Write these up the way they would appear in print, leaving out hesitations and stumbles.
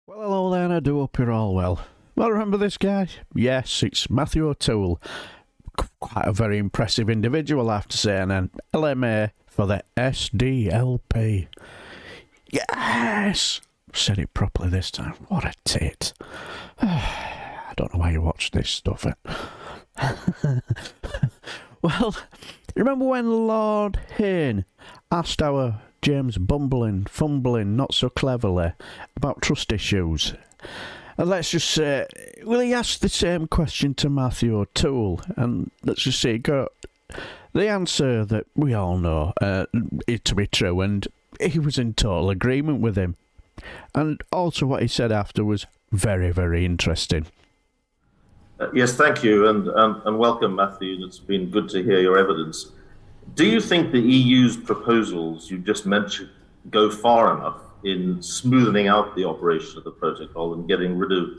Well, hello there, and I do hope you're all well. Well, remember this guy? Yes, it's Matthew O Toole. Quite a very impressive individual, I have to say, and an LMA for the SDLP. Yes! Said it properly this time. What a tit. I don't know why you watch this stuff. Well, remember when Lord Hane asked our James fumbling, not so cleverly, about trust issues? And let's just say, well, he asked the same question to Matthew O Toole, and let's just say, got the answer that we all know is to be true, and he was in total agreement with him. And also what he said after was very, very interesting. Yes, thank you, and welcome, Matthew. It's been good to hear your evidence. Do you think the EU's proposals you just mentioned go far enough in smoothing out the operation of the protocol and getting rid of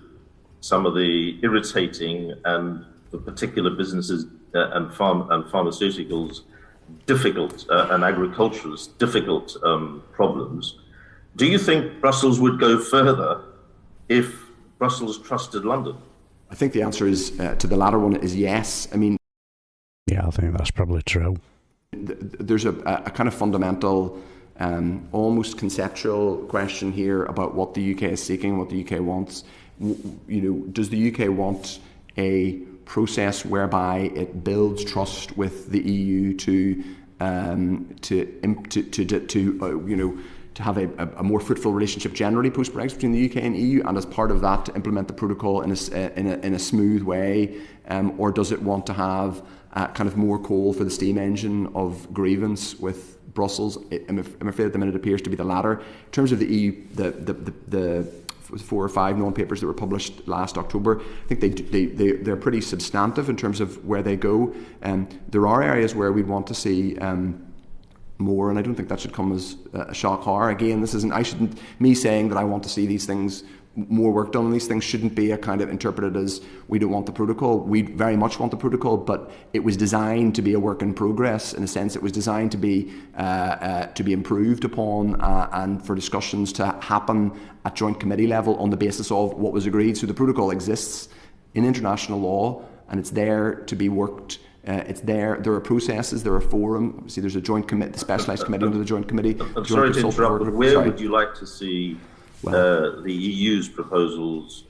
some of the irritating and for particular businesses and pharmaceuticals difficult and agriculturalists difficult problems? Do you think Brussels would go further if Brussels trusted London? I think the answer is to the latter one is yes. I mean, yeah, I think that's probably true. There's a kind of fundamental, almost conceptual question here about what the UK is seeking, what the UK wants. Does the UK want a process whereby it builds trust with the EU to have a more fruitful relationship generally post-Brexit between the UK and EU, and as part of that to implement the protocol in a smooth way, or does it want to have kind of more coal for the steam engine of grievance with Brussels? I'm afraid at the minute it appears to be the latter. In terms of the EU, the 4 or 5 non-papers that were published last October, I think they're pretty substantive in terms of where they go. There are areas where we'd want to see more, and I don't think that should come as a shock horror. Again, me saying that I want to see these things, more work done on these things, shouldn't be a kind of interpreted as we don't want the protocol. We very much want the protocol, but it was designed to be a work in progress. In a sense, it was designed to be improved upon and for discussions to happen at joint committee level on the basis of what was agreed. So the protocol exists in international law, and it's there to be worked. It's there. There are processes. There are forums. Obviously, there's a joint committee, the specialised committee under the joint committee. I'm sorry to interrupt, but where would you like to see the EU's proposals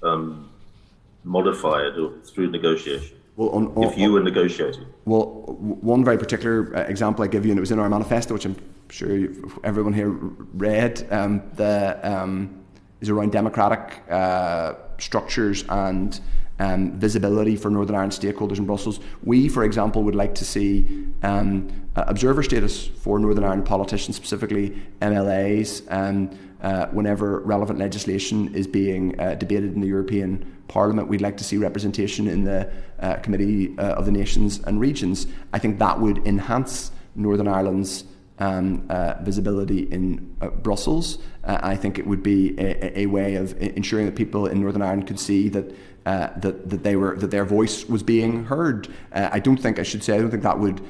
modified through negotiation? Well, if you were negotiating. Well, one very particular example I give you, and it was in our manifesto, which I'm sure everyone here read, is around democratic structures and visibility for Northern Ireland stakeholders in Brussels. We, for example, would like to see observer status for Northern Ireland politicians, specifically MLAs, whenever relevant legislation is being debated in the European Parliament. We'd like to see representation in the Committee of the Nations and Regions. I think that would enhance Northern Ireland's visibility in Brussels. I think it would be a way of ensuring that people in Northern Ireland could see that their voice was being heard. I don't think that would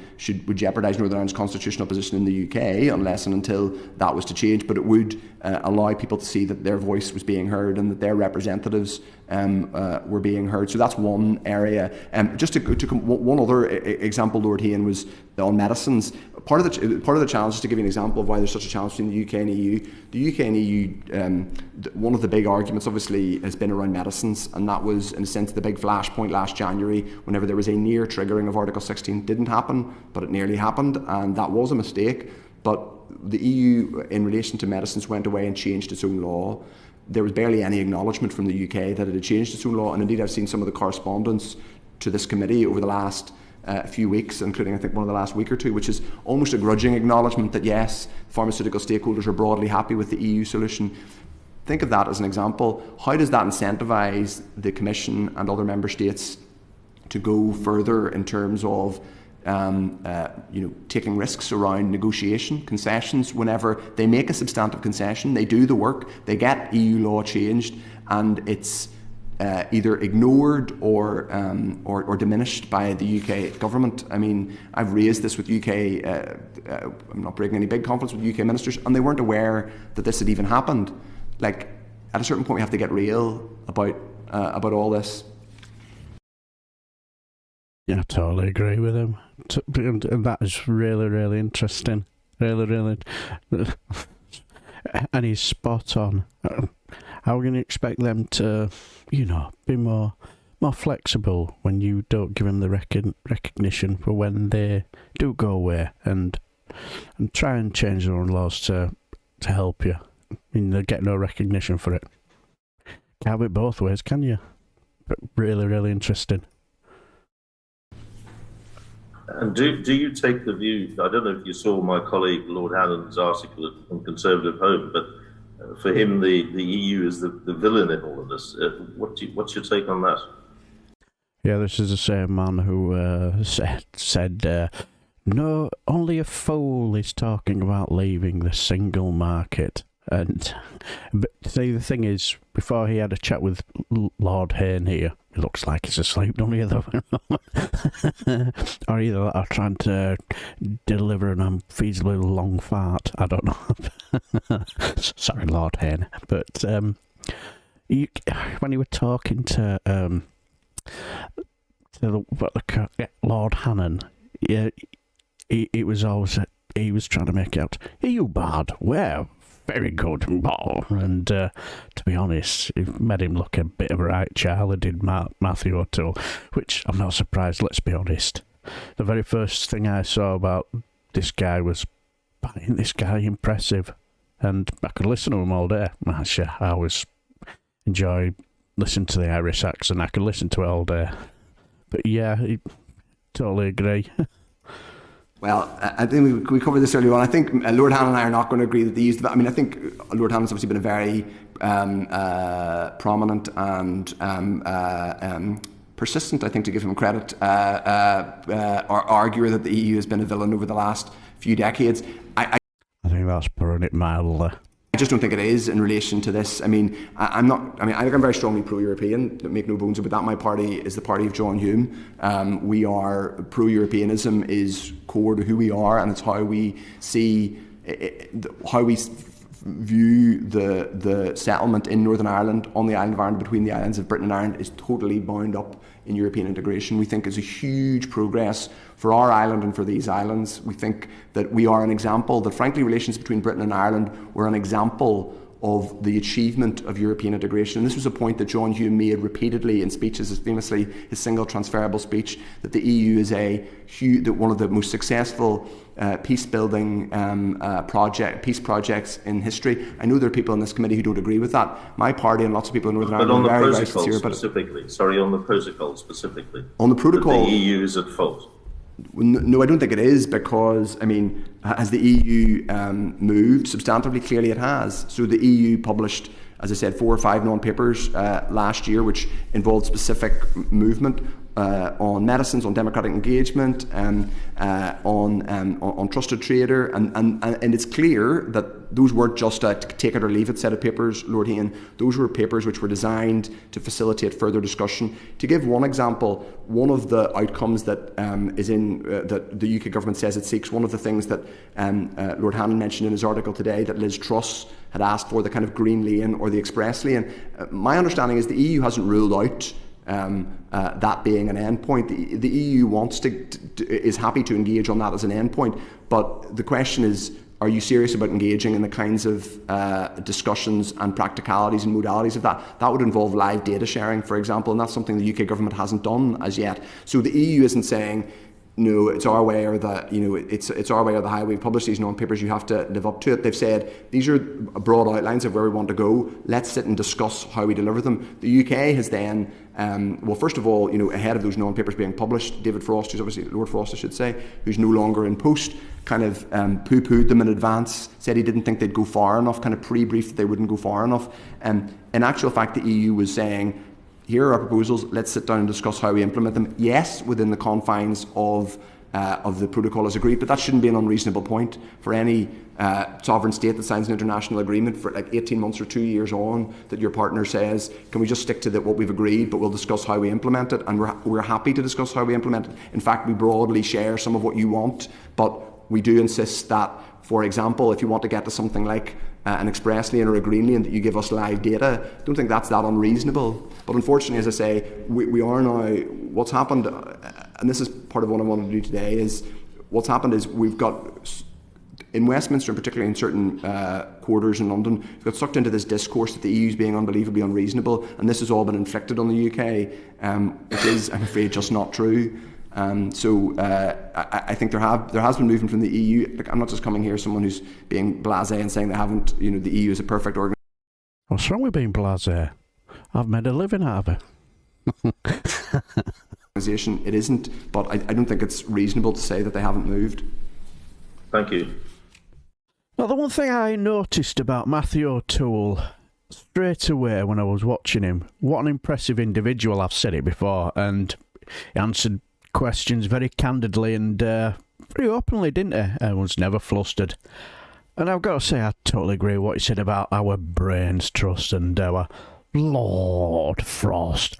jeopardise Northern Ireland's constitutional position in the UK unless and until that was to change. But it would allow people to see that their voice was being heard and that their representatives were being heard. So that's one area. Just to one other example, Lord Hane, was on medicines. Part of the challenge, just to give you an example of why there's such a challenge between the UK and EU. The UK and EU, one of the big arguments obviously has been around medicines, and that was in a sense the big flashpoint last January whenever there was a near triggering of Article 16. Didn't happen, but it nearly happened, and that was a mistake. But the EU in relation to medicines went away and changed its own law. There was barely any acknowledgement from the UK that it had changed its own law, and indeed I've seen some of the correspondence to this committee over the last few weeks, including I think one of the last week or two, which is almost a grudging acknowledgement that yes, pharmaceutical stakeholders are broadly happy with the EU solution. Think of that as an example. How does that incentivise the Commission and other member states to go further in terms of taking risks around negotiation, concessions? Whenever they make a substantive concession, they do the work, they get EU law changed, and it's either ignored or diminished by the UK government. I mean, I've raised this with UK, I'm not breaking any big conference with UK ministers, and they weren't aware that this had even happened. Like, at a certain point we have to get real about all this. Yeah, I totally agree with him. And that is really, really interesting. Really, really. And he's spot on. How can you expect them to, be more flexible when you don't give them the recognition for when they do go away and try and change their own laws to help you? I mean, they get no recognition for it. Can't have it both ways, can you? But really, really interesting. And do you take the view, I don't know if you saw my colleague Lord Hane's article on Conservative Home, but for him the EU is the villain in all of this. What's your take on that? Yeah, this is the same man who said no, only a fool is talking about leaving the single market. But see, the thing is, before he had a chat with Lord Hane here, he looks like he's asleep, don't he? Or either that or trying to deliver an unfeasibly long fart. I don't know. Sorry, Lord Hane. But when you were talking to Lord Hannon, yeah, he was always he was trying to make out, "Are you bad? Well, very good ball." And to be honest, it made him look a bit of a right child. It did Matthew O Toole, which I'm not surprised, let's be honest. The very first thing I saw about this guy was, isn't this guy impressive? And I could listen to him all day. Actually, I always enjoy listening to the Irish accent. I could listen to it all day. But yeah, I totally agree. Well, I think we covered this earlier on. I think Lord Hane and I are not going to agree that they used. I mean, I think Lord Hane has obviously been a very prominent and persistent, I think, to give him credit, arguer that the EU has been a villain over the last few decades. I think that's putting it mildly. I just don't think it is in relation to this. I mean, I think I'm very strongly pro-European, make no bones about that. My party is the party of John Hume. We are, pro-Europeanism is core to who we are, and it's how we see, how we view the settlement in Northern Ireland, on the island of Ireland, between the islands of Britain and Ireland, is totally bound up in European integration. We think it's a huge progress for our island and for these islands. We think that we are an example, that frankly relations between Britain and Ireland were an example of the achievement of European integration. And this was a point that John Hume made repeatedly in speeches, famously his single transferable speech, that the EU is one of the most successful peace-building peace projects in history. I know there are people in this committee who don't agree with that. My party and lots of people in Northern Ireland are very, very sincere about it. On the protocol specifically. On the protocol, the EU is at fault. No, I don't think it is, because, I mean, has the EU moved substantively? Clearly it has. So the EU published, as I said, 4 or 5 non-papers last year, which involved specific movement on medicines, on democratic engagement, on trusted trader, and it's clear that those weren't just a take it or leave it set of papers, Lord Hane. Those were papers which were designed to facilitate further discussion. To give one example, one of the outcomes that is in that the UK government says it seeks, one of the things that Lord Hane mentioned in his article today that Liz Truss had asked for, the kind of green lane or the express lane. My understanding is the EU hasn't ruled out that being an endpoint. The EU is happy to engage on that as an endpoint, but the question is, are you serious about engaging in the kinds of discussions and practicalities and modalities of that? That would involve live data sharing, for example, and that's something the UK government hasn't done as yet. So the EU isn't saying, no, it's our way or it's our way or the highway. We publish these non-papers, you have to live up to it. They've said these are broad outlines of where we want to go. Let's sit and discuss how we deliver them. The UK has then, well, first of all, ahead of those non-papers being published, David Frost, who's obviously Lord Frost, I should say, who's no longer in post, kind of poo-pooed them in advance, said he didn't think they'd go far enough, kind of pre-briefed that they wouldn't go far enough. In actual fact, the EU was saying, here are our proposals, let's sit down and discuss how we implement them. Yes, within the confines of the protocol as agreed, but that shouldn't be an unreasonable point for any sovereign state that signs an international agreement for like 18 months or 2 years on, that your partner says, can we just stick to what we've agreed, but we'll discuss how we implement it, and we're happy to discuss how we implement it. In fact, we broadly share some of what you want, but we do insist that, for example, if you want to get to something like and expressly in our agreement that you give us live data, I don't think that's that unreasonable. But unfortunately, as I say, we are now, what's happened, and this is part of what I wanted to do today, is what's happened is we've got, in Westminster, and particularly in certain quarters in London, we've got sucked into this discourse that the EU is being unbelievably unreasonable, and this has all been inflicted on the UK, which is, I'm afraid, just not true. I think there has been movement from the EU. Like, I'm not just coming here as someone who's being blasé and saying they haven't, the EU is a perfect organisation. What's wrong with being blasé? I've made a living out of it. It isn't, but I don't think it's reasonable to say that they haven't moved. Thank you. Now, the one thing I noticed about Matthew O'Toole straight away when I was watching him, what an impressive individual, I've said it before, and he answered questions very candidly and very openly, didn't he? I was never flustered. And I've got to say, I totally agree with what he said about our brains trust and our Lord Frost.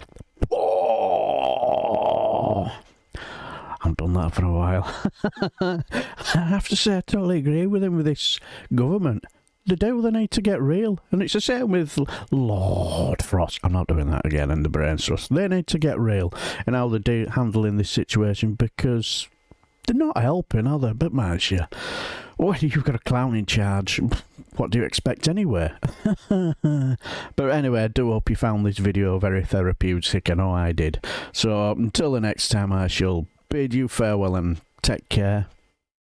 Oh, I've done that for a while. I have to say, I totally agree with him with this government. They need to get real. And it's the same with Lord Frost. I'm not doing that again, and the brain trust. They need to get real in how they're handling this situation, because they're not helping, are they? But man, well, you've got a clown in charge. What do you expect anyway? But anyway, I do hope you found this video very therapeutic. I know I did. So until the next time, I shall bid you farewell and take care.